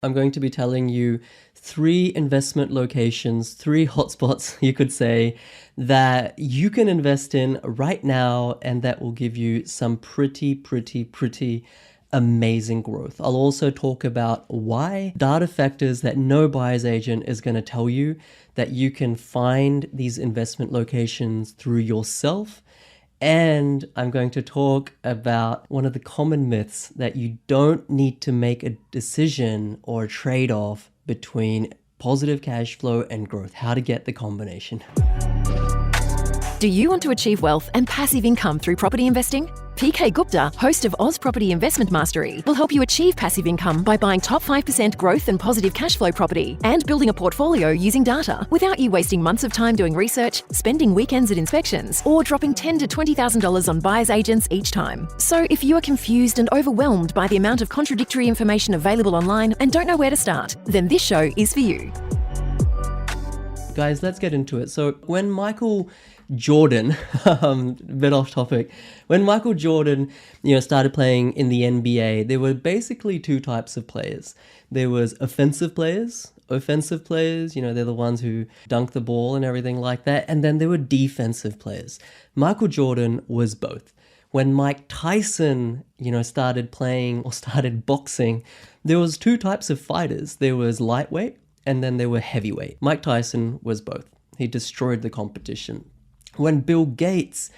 I'm going to be telling you 3 investment locations, 3 hotspots, you could say, that you can invest in right now and that will give you some pretty amazing growth. I'll also talk about why, data factors that no buyer's agent is going to tell you, that you can find these investment locations through yourself. And I'm going to talk about one of the common myths, that you don't need to make a decision or a trade-off between positive cash flow and growth, how to get the combination. Do you want to achieve wealth and passive income through property investing? PK Gupta, host of Oz Property Investment Mastery, will help you achieve passive income by buying top 5% growth and positive cash flow property and building a portfolio using data without you wasting months of time doing research, spending weekends at inspections, or dropping $10,000 to $20,000 on buyer's agents each time. So if you are confused and overwhelmed by the amount of contradictory information available online and don't know where to start, then this show is for you. Guys, let's get into it. So when Michael Jordan, a bit off topic, when Michael Jordan, started playing in the NBA, there were basically 2 types of players. There was offensive players, they're the ones who dunk the ball and everything like that. And then there were defensive players. Michael Jordan was both. When Mike Tyson, started playing or started boxing, there was 2 types of fighters. There was lightweight and then there were heavyweight. Mike Tyson was both. He destroyed the competition. When Bill Gates,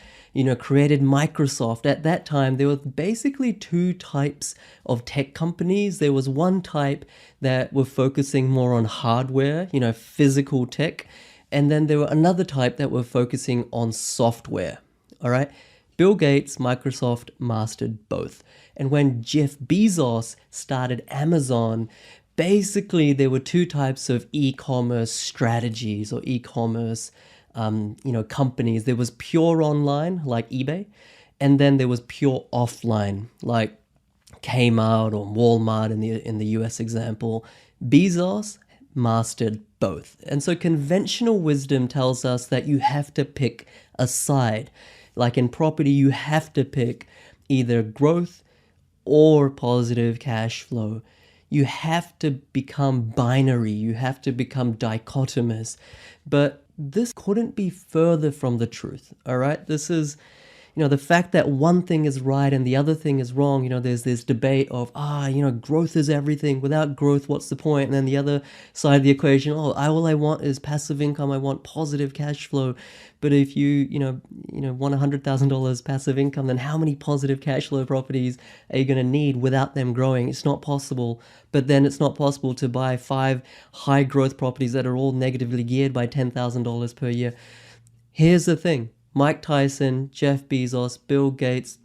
created Microsoft, at that time, there were basically 2 types of tech companies. There was one type that were focusing more on hardware, physical tech. And then there were another type that were focusing on software, all right? Bill Gates, Microsoft mastered both. And when Jeff Bezos started Amazon, basically there were 2 types of e-commerce strategies or e-commerce companies. There was pure online, like eBay, and then there was pure offline, like Kmart or Walmart in the US example. Bezos mastered both. And so conventional wisdom tells us that you have to pick a side. Like in property, you have to pick either growth or positive cash flow. You have to become binary. You have to become dichotomous. But this couldn't be further from the truth, all right? This is, the fact that one thing is right and the other thing is wrong. There's this debate of, growth is everything. Without growth, what's the point? And then the other side of the equation, all I want is passive income. I want positive cash flow. But if you want $100,000 passive income, then how many positive cash flow properties are you going to need without them growing? It's not possible. But then it's not possible to buy 5 high growth properties that are all negatively geared by $10,000 per year. Here's the thing. Mike Tyson, Jeff Bezos, Bill Gates,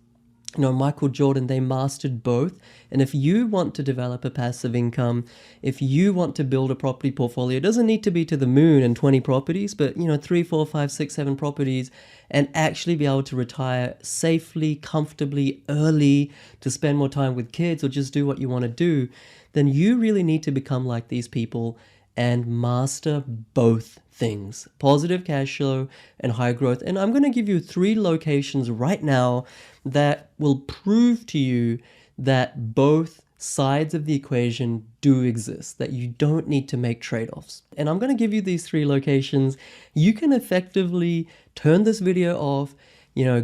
Michael Jordan, they mastered both. And if you want to develop a passive income, if you want to build a property portfolio, it doesn't need to be to the moon and 20 properties, but 3, 4, 5, 6, 7 properties, and actually be able to retire safely, comfortably, early, to spend more time with kids or just do what you want to do, then you really need to become like these people and master both things, positive cash flow and high growth. And I'm going to give you 3 locations right now that will prove to you that both sides of the equation do exist, that you don't need to make trade-offs. And I'm going to give you these 3 locations. You can effectively turn this video off,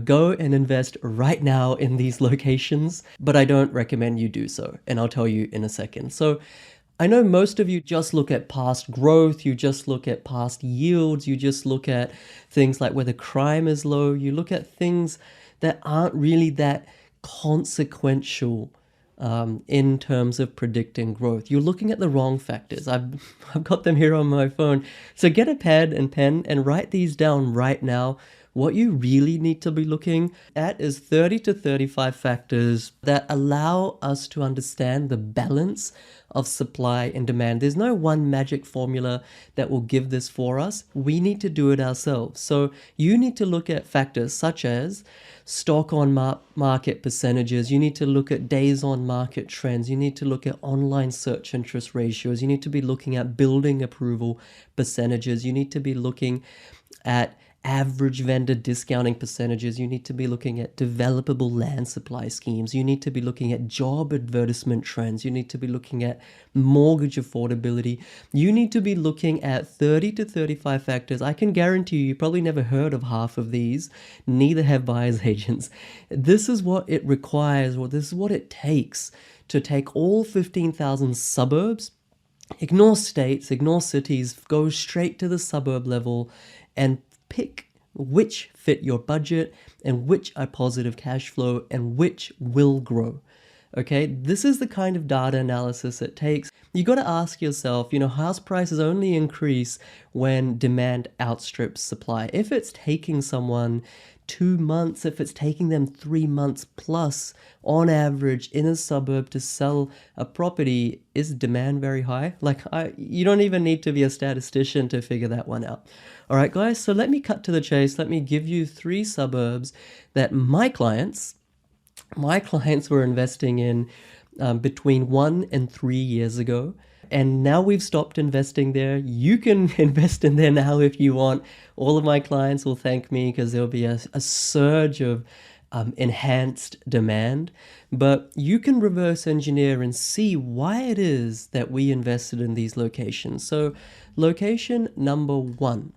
go and invest right now in these locations, but I don't recommend you do so. And I'll tell you in a second. So I know most of you just look at past growth, you just look at past yields, you just look at things like whether crime is low, you look at things that aren't really that consequential in terms of predicting growth. You're looking at the wrong factors. I've got them here on my phone. So get a pad and pen and write these down right now. What you really need to be looking at is 30 to 35 factors that allow us to understand the balance of supply and demand. There's no one magic formula that will give this for us. We need to do it ourselves. So you need to look at factors such as stock on market percentages. You need to look at days on market trends. You need to look at online search interest ratios. You need to be looking at building approval percentages. You need to be looking at average vendor discounting percentages. You need to be looking at developable land supply schemes. You need to be looking at job advertisement trends. You need to be looking at mortgage affordability. You need to be looking at 30 to 35 factors. I can guarantee you probably never heard of half of these. Neither have buyer's agents. This is what it requires, or this is what it takes to take all 15,000 suburbs, ignore states, ignore cities, go straight to the suburb level and pick which fit your budget and which are positive cash flow and which will grow. Okay, this is the kind of data analysis it takes. You got to ask yourself, house prices only increase when demand outstrips supply. If it's taking someone 2 months, if it's taking them 3 months plus on average in a suburb to sell a property, is demand very high? You don't even need to be a statistician to figure that one out. All right, guys, so let me cut to the chase. Let me give you 3 suburbs that my clients were investing in between 1 and 3 years ago. And now we've stopped investing there. You can invest in there now if you want. All of my clients will thank me because there'll be a surge of enhanced demand. But you can reverse engineer and see why it is that we invested in these locations. So location number 1.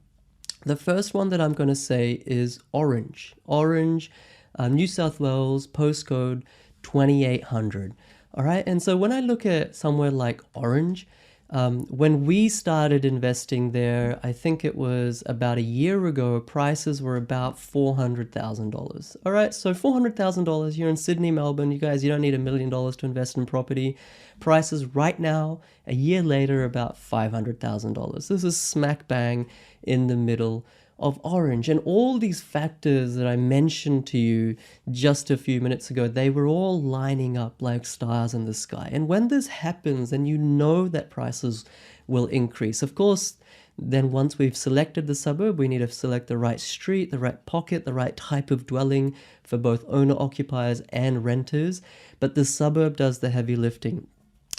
The first one that I'm going to say is Orange. Orange, New South Wales, postcode 2800. All right, and so when I look at somewhere like Orange, when we started investing there, I think it was about a year ago, prices were about $400,000. All right, so $400,000, you're in Sydney, Melbourne, you don't need $1 million to invest in property. Prices right now, a year later, about $500,000. This is smack bang in the middle of Orange. And all these factors that I mentioned to you just a few minutes ago, they were all lining up like stars in the sky. And when this happens, and you know that prices will increase, of course, then once we've selected the suburb, we need to select the right street, the right pocket, the right type of dwelling for both owner-occupiers and renters. But the suburb does the heavy lifting.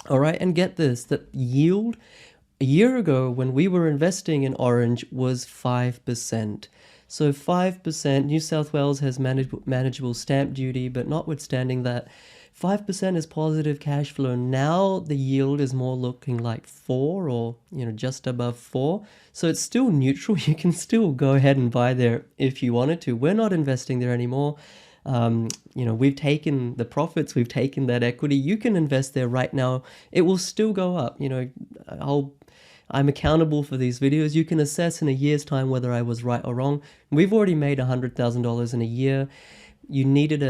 All right, and get this, that yield a year ago, when we were investing in Orange, was 5%. So 5%, New South Wales has manageable stamp duty, but notwithstanding that, 5% is positive cash flow. Now the yield is more looking like 4 or just above 4. So it's still neutral. You can still go ahead and buy there if you wanted to. We're not investing there anymore. We've taken the profits, we've taken that equity. You can invest there right now. It will still go up. I'm accountable for these videos. You can assess in a year's time whether I was right or wrong. We've already made $100,000 in a year. You needed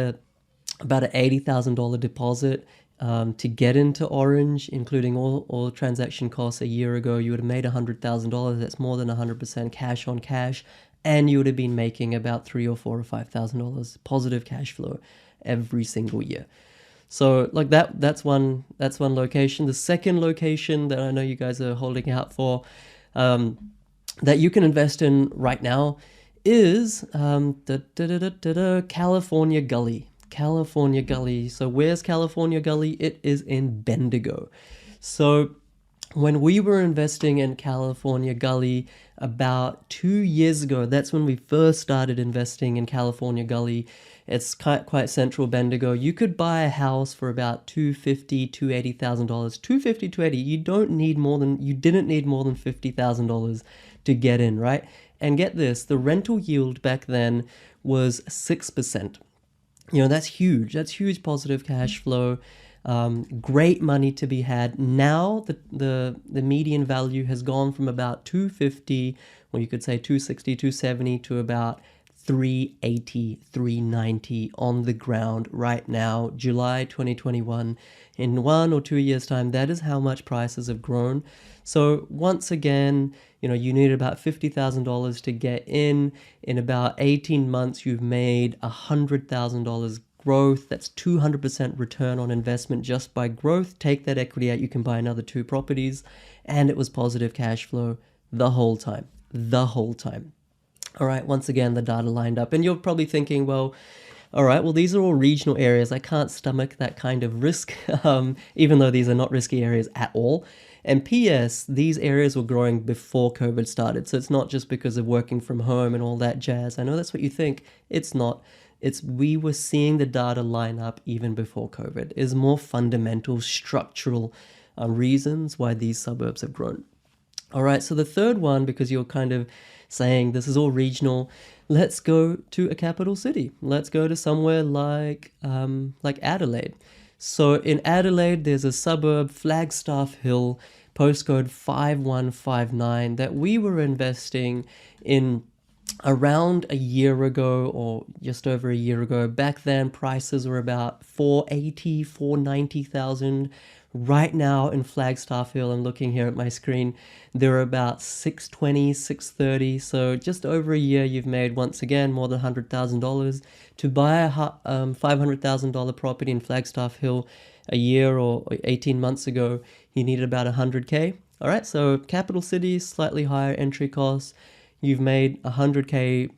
about an $80,000 deposit to get into Orange, including all transaction costs. A year ago, you would have made $100,000. That's more than 100% cash on cash. And you would have been making about $3,000 or $4,000 or $5,000 positive cash flow every single year. So that's one location. The second location that I know you guys are holding out for, that you can invest in right now, is California Gully. California Gully. So where's California Gully? It is in Bendigo. So when we were investing in California Gully about 2 years ago, that's when we first started investing in California Gully. It's quite central Bendigo. You could buy a house for about $250,000, $280,000. $250,000, $280,000. You didn't need more than $50,000 to get in, right? And get this, the rental yield back then was 6%. That's huge. That's huge positive cash flow. Great money to be had. Now the median value has gone from about 250, or you could say 260, 270, to about 380, 390 on the ground right now, July 2021. In 1 or 2 years' time, that is how much prices have grown. So once again, you need about $50,000 to get in. In about 18 months, you've made $100,000 growth. That's 200% return on investment just by growth. Take that equity out, you can buy another 2 properties. And it was positive cash flow the whole time. All right, once again, the data lined up. And you're probably thinking, well, all right, well, these are all regional areas. I can't stomach that kind of risk, even though these are not risky areas at all. And PS, these areas were growing before COVID started. So it's not just because of working from home and all that jazz. I know that's what you think. It's not. It's we were seeing the data line up even before COVID. It's more fundamental, structural reasons why these suburbs have grown. All right, so the third one, because you're kind of saying this is all regional, let's go to a capital city. Let's go to somewhere like Adelaide. So in Adelaide, there's a suburb, Flagstaff Hill, postcode 5159, that we were investing in around a year ago or just over a year ago. Back then, prices were about 480, 490,000. Right now in Flagstaff Hill, I'm looking here at my screen, they're about 620, 630. So just over a year, you've made, once again, more than $100,000. To buy a $500,000 property in Flagstaff Hill a year or 18 months ago, you needed about 100K. All right, so capital cities, slightly higher entry costs. You've made 100K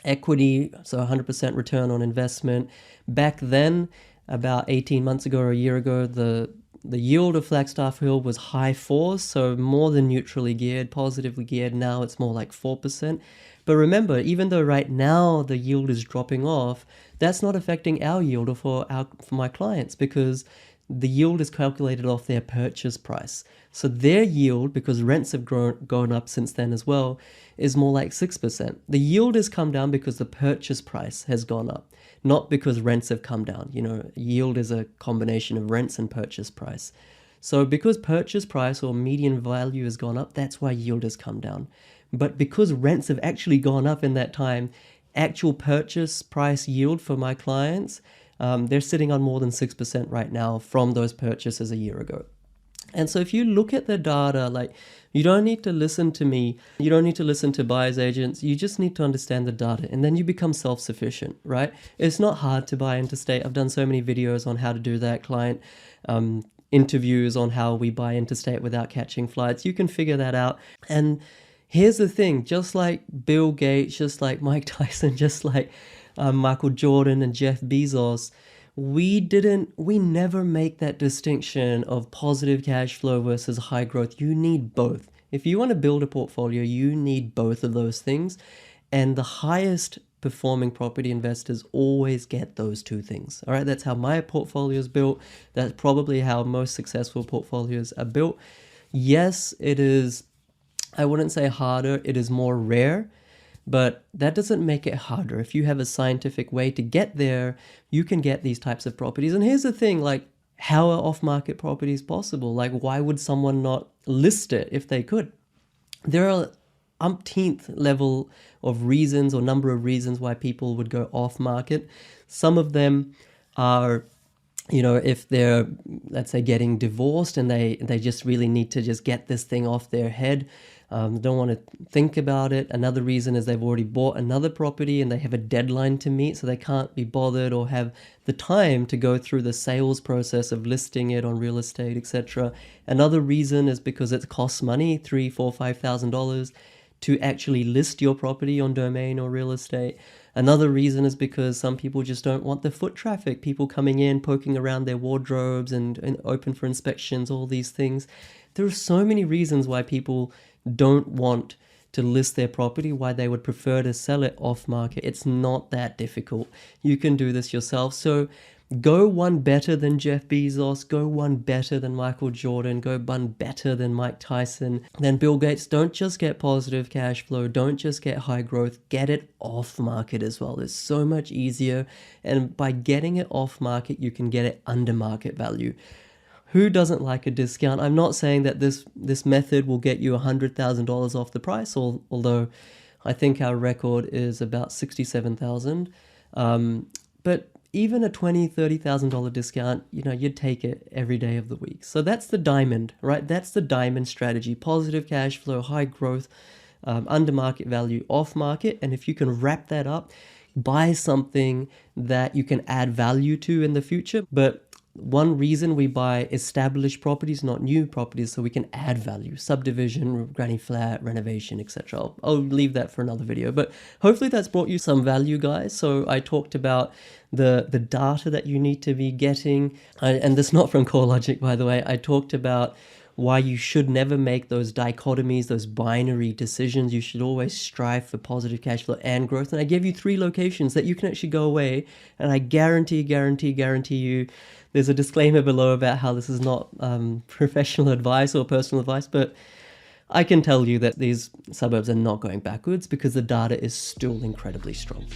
equity, so 100% return on investment. Back then, about 18 months ago or a year ago, the yield of Flagstaff Hill was high fours, so more than neutrally geared, positively geared. Now it's more like 4%. But remember, even though right now the yield is dropping off, that's not affecting our yield or for my clients, because the yield is calculated off their purchase price. So their yield, because rents have gone up since then as well, is more like 6%. The yield has come down because the purchase price has gone up, not because rents have come down. You know, yield is a combination of rents and purchase price. So because purchase price or median value has gone up, that's why yield has come down. But because rents have actually gone up in that time, actual purchase price yield for my clients, they're sitting on more than 6% right now from those purchases a year ago. And so if you look at the data, like, you don't need to listen to me, you don't need to listen to buyer's agents, you just need to understand the data, and then you become self-sufficient, right? It's not hard to buy interstate. I've done so many videos on how to do that, client interviews on how we buy interstate without catching flights. You can figure that out. And here's the thing, just like Bill Gates, just like Mike Tyson, just like Michael Jordan and Jeff Bezos, we never make that distinction of positive cash flow versus high growth. You need both. If you want to build a portfolio, you need both of those things. And the highest performing property investors always get those two things. All right, that's how my portfolio is built. That's probably how most successful portfolios are built. Yes, it is, I wouldn't say harder, it is more rare. But that doesn't make it harder. If you have a scientific way to get there, you can get these types of properties. And here's the thing, like, how are off-market properties possible? Like, why would someone not list it if they could? There are umpteenth level of reasons or number of reasons why people would go off-market. Some of them are, you know, if they're, let's say, getting divorced and they just really need to just get this thing off their head, don't want to think about it. Another reason is they've already bought another property and they have a deadline to meet, so they can't be bothered or have the time to go through the sales process of listing it on real estate, etc. Another reason is because it costs money, $3,000, $4,000, $5,000 to actually list your property on domain or real estate. Another reason is because some people just don't want the foot traffic, people coming in, poking around their wardrobes and open for inspections, all these things. There are so many reasons why people don't want to list their property, why they would prefer to sell it off market. It's not that difficult. You can do this yourself. So go one better than Jeff Bezos, go one better than Michael Jordan, go one better than Mike Tyson, than Bill Gates. Don't just get positive cash flow, don't just get high growth, get it off market as well. It's so much easier. And by getting it off market, you can get it under market value. Who doesn't like a discount? I'm not saying that this method will get you $100,000 off the price, although I think our record is about $67,000. But even a $20,000, $30,000 discount, you know, you'd take it every day of the week. So that's the diamond, right? That's the diamond strategy. Positive cash flow, high growth, under market value, off market. And if you can wrap that up, buy something that you can add value to in the future. But one reason we buy established properties, not new properties, so we can add value, subdivision, granny flat, renovation, etc. I'll leave that for another video, but hopefully that's brought you some value, guys. So I talked about the data that you need to be getting, and this is not from CoreLogic, by the way. I talked about why you should never make those dichotomies, those binary decisions. You should always strive for positive cash flow and growth. And I gave you 3 locations that you can actually go away, and I guarantee you, there's a disclaimer below about how this is not professional advice or personal advice, but I can tell you that these suburbs are not going backwards because the data is still incredibly strong.